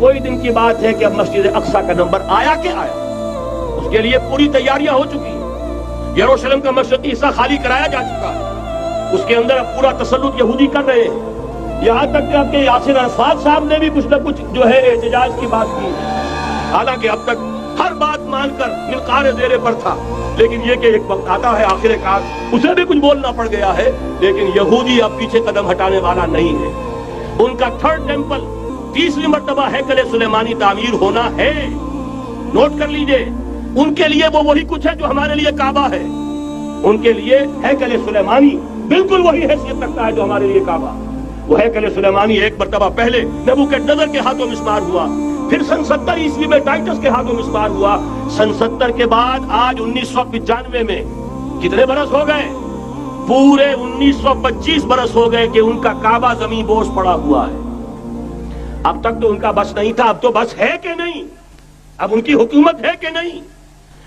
کوئی دن کی بات ہے کہ اب مسجد اقصی کا نمبر آیا کہ آیا، اس کے لیے پوری تیاریاں ہو چکی ہیں۔ یروشلم کا مشرقی حصہ خالی کرایا جا چکا ہے، اس کے اندر اب پورا تسلط یہودی کر رہے ہیں، یہاں تک کہ اب کے یاسر عرفات صاحب نے بھی کچھ نہ کچھ جو ہے احتجاج کی بات کی ہے، حالانکہ اب تک ہر بات مان کر منقار زیر پر تھا، لیکن یہ کہ ایک وقت آتا ہے آخر کار اسے بھی کچھ بولنا پڑ گیا ہے۔ لیکن یہودی اب پیچھے قدم ہٹانے والا نہیں ہے، ان کا تھرڈ ٹیمپل 30ویں مرتبہ ہیکل سلیمانی تعمیر ہونا ہے۔ نوٹ کر لیجئے، ان کے لیے وہ وہی کچھ ہے جو ہمارے لیے کعبہ ہے، ان کے لیے ہیکل سلیمانی بالکل وہی حیثیت رکھتا ہے جو ہمارے لیے کعبہ۔ وہ ہیکل سلیمانی ایک مرتبہ پہلے نبوکدنضر کے ہاتھوں مسمار ہوا، پھر سن 70 عیسوی میں ٹائٹس کے ہاتھوں مسمار ہوا، سن 70 کے بعد آج 1995 میں کتنے برس ہو گئے؟ پورے 1925 برس ہو گئے کہ ان کا کعبہ زمین بوس پڑا ہوا ہے۔ اب تک تو ان کا بس نہیں تھا، اب تو بس ہے کہ نہیں؟ اب ان کی حکومت ہے کہ نہیں؟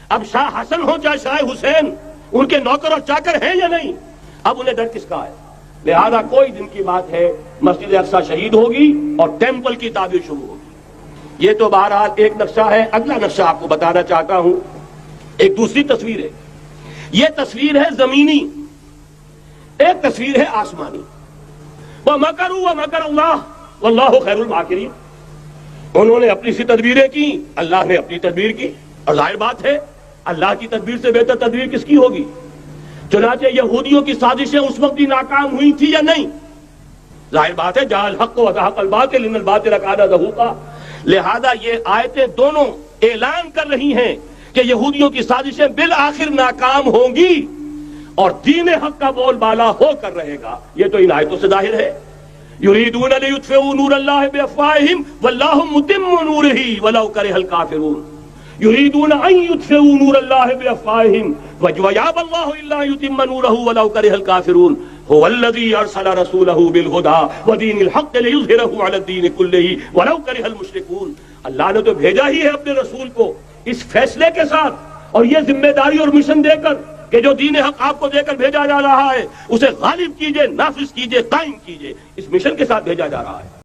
اب شاہ حسن ہو چاہے شاہ حسین، ان کے نوکر اور چاکر ہیں یا نہیں؟ اب انہیں ڈر کس کا ہے؟ لہذا کوئی دن کی بات ہے مسجد اقصی شہید ہوگی اور ٹیمپل کی تعمیر شروع ہوگی۔ یہ تو بہرحال ایک نقشہ ہے۔ اگلا نقشہ آپ کو بتانا چاہتا ہوں، ایک دوسری تصویر ہے۔ یہ تصویر ہے زمینی، ایک تصویر ہے آسمانی۔ وَمَكَرُوا وَمَكَرَ اللَّهُ وَاللَّهُ خَيْرُ الْمَاكِرِينَ، انہوں نے اپنی سی تدبیریں کی، اللہ نے اپنی تدبیر کی، اور ظاہر بات ہے اللہ کی تدبیر سے بہتر تدبیر کس کی ہوگی؟ چنانچہ یہودیوں کی سازشیں اس وقت بھی ناکام ہوئی تھی یا نہیں؟ ظاہر بات ہے جاء الحق وزهق الباطل ان الباطل كان زهوقا۔ لہذا یہ آیتیں دونوں اعلان کر رہی ہیں کہ یہودیوں کی سازشیں بالآخر ناکام ہوں گی اور دین حق کا بول بالا ہو کر رہے گا۔ یہ تو ان آیتوں سے ظاہر ہے۔ یریدون لیطفئوا نور اللہ بافواہہم واللہ متم نورہ ولو کرہ الکافرون۔ یریدون ان یطفئوا نور اللہ بافواہہم ویابى اللہ الا ان یتم نورہ ولو کرہ الکافرون۔ هو الذی ارسل رسولہ بالہدی ودین الحق لیظہرہ علی الدین کلہ ولو کرہ المشرکون۔ اللہ نے تو بھیجا ہی ہے اپنے رسول کو اس فیصلے کے ساتھ اور یہ ذمہ داری اور مشن دے کر کہ جو دین حق آپ کو دے کر بھیجا جا رہا ہے اسے غالب کیجئے، نافذ کیجئے، قائم کیجئے، اس مشن کے ساتھ بھیجا جا رہا ہے۔